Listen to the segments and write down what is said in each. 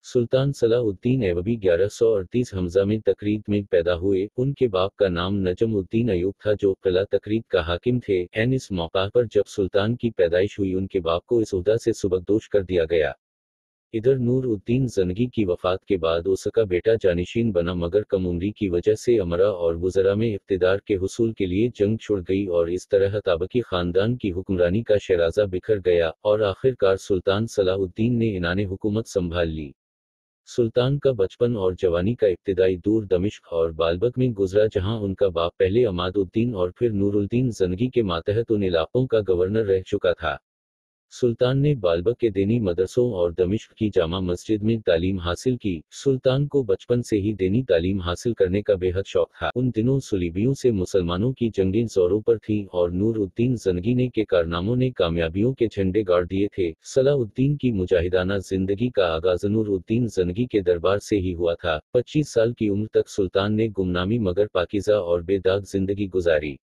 सुल्तान सलाहुद्दीन ऐवबी 1138 हमजा में तकरीत में पैदा हुए। उनके बाप का नाम नजम-उद-दीन अयूब था जो किला तकरीत का हाकिम थे। इस मौका पर जब सुल्तान की पैदाइश हुई उनके बाप को इस ओहदा से सुबकदोश कर दिया गया। इधर नूर-उद-दीन ज़नगी की वफ़ात के बाद उसका बेटा जानिशीन बना मगर कम उम्री की वजह से अमरा और वुज़रा में इक़्तिदार के हुसूल के लिए जंग छिड़ गई और इस तरह ताबकी ख़ानदान की हुक्मरानी का शराज़ा बिखर गया और आखिरकार सुल्तान सलाहुद्दीन ने इनाने हुकूमत संभाल ली। सुल्तान का बचपन और जवानी का इब्तिदाई दौर दमिश्क और बालबक में गुजरा जहां उनका बाप पहले अमादुद्दीन और फिर नूरुद्दीन ज़नगी के मातहत उन इलाकों का गवर्नर रह चुका था। सुल्तान ने बालबक के दीनी मदरसों और दमिश्क की जामा मस्जिद में तालीम हासिल की। सुल्तान को बचपन से ही दीनी तालीम हासिल करने का बेहद शौक था। उन दिनों सुलीबियों से मुसलमानों की जंगें जोरों पर थीं और नूर-उद-दीन ज़नगी ने के कारनामों ने कामयाबियों के झंडे गाड़ दिए थे। सलाहुद्दीन की मुजाहिदाना जिंदगी का आगाज नूर-उद-दीन ज़नगी के दरबार से ही हुआ था। 25 साल की उम्र तक सुल्तान ने गुमनामी मगर पाकीज़ा और बेदाग जिंदगी गुजारी।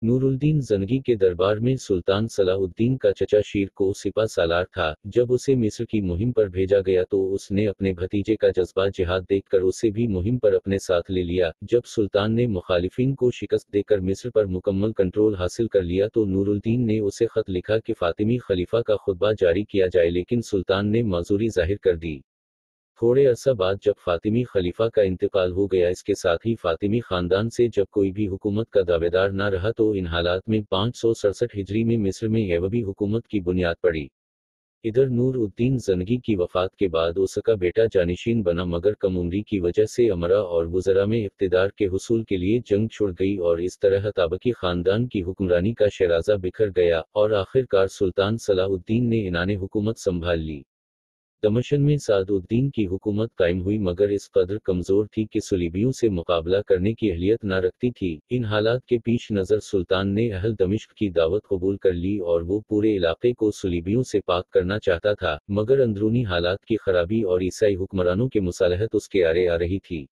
नूरुद्दीन ज़नगी के दरबार में सुल्तान सलाहुद्दीन का चचा शीर को सिपा सालार था। जब उसे मिस्र की मुहिम पर भेजा गया तो उसने अपने भतीजे का जज्बा जिहाद देखकर उसे भी मुहिम पर अपने साथ ले लिया। जब सुल्तान ने मुखालिफिन को शिकस्त देकर मिस्र पर मुकम्मल कंट्रोल हासिल कर लिया तो नूरुद्दीन ने उसे खत लिखा कि फातिमी खलीफा का खुतबा जारी किया जाए, लेकिन सुल्तान ने माजूरी जाहिर कर दी। थोड़े अरसा बाद जब फातिमी खलीफा का इंतकाल हो गया, इसके साथ ही फातिमी खानदान से जब कोई भी हुकूमत का दावेदार न रहा तो इन हालात में 567 हिजरी में मिस्र में ऐवबी हुकूमत की बुनियाद पड़ी। इधर नूर-उद-दीन ज़नगी की वफ़ात के बाद उसका बेटा जानिशीन बना मगर कम उम्री की वजह से अमरा और वुज़रा में इक़्तिदार के हुसूल के लिए जंग छिड़ गई और इस तरह ताबकी ख़ानदान की हुक्मरानी का शराज़ा बिखर गया और आखिरकार सुल्तान सलाहुद्दीन ने इनाने हुकूमत संभाल ली। दमश्क में सादुद्दीन की हुकूमत कायम हुई मगर इस कदर कमज़ोर थी कि सुलीबियों से मुकाबला करने की अहलियत न रखती थी। इन हालात के पेश नज़र सुल्तान ने अहल दमिश्क की दावत कबूल कर ली और वो पूरे इलाके को सुलीबियों से पाक करना चाहता था, मगर अंदरूनी हालात की खराबी और ईसाई हुक्मरानों के मुसालहत उसके आरे आ रही थी।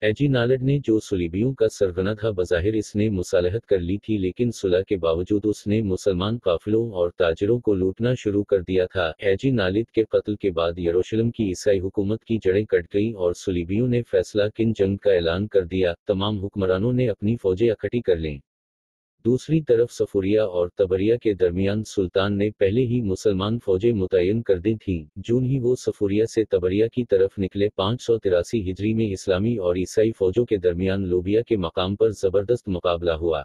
एजी नालड ने जो सुलीबियों का सरगना था बज़ाहिर इसने मुसालहत कर ली थी, लेकिन सुलह के बावजूद उसने मुसलमान काफिलों और ताजिरों को लूटना शुरू कर दिया था। एजी नालिद के कत्ल के बाद यरूशलेम की ईसाई हुकूमत की जड़ें कट गईं और सुलीबियों ने फैसला किन जंग का ऐलान कर दिया। तमाम हुक्मरानों ने अपनी फौजें इकट्ठी कर लीं। दूसरी तरफ सफुरिया और तबरिया के दरमियान सुल्तान ने पहले ही मुसलमान फौजें मुतय्यन कर दी थीं। जून ही वो सफुरिया से तबरिया की तरफ निकले। 583 हिजरी में इस्लामी और ईसाई फौजों के दरमियान लोबिया के मकाम पर जबरदस्त मुकाबला हुआ।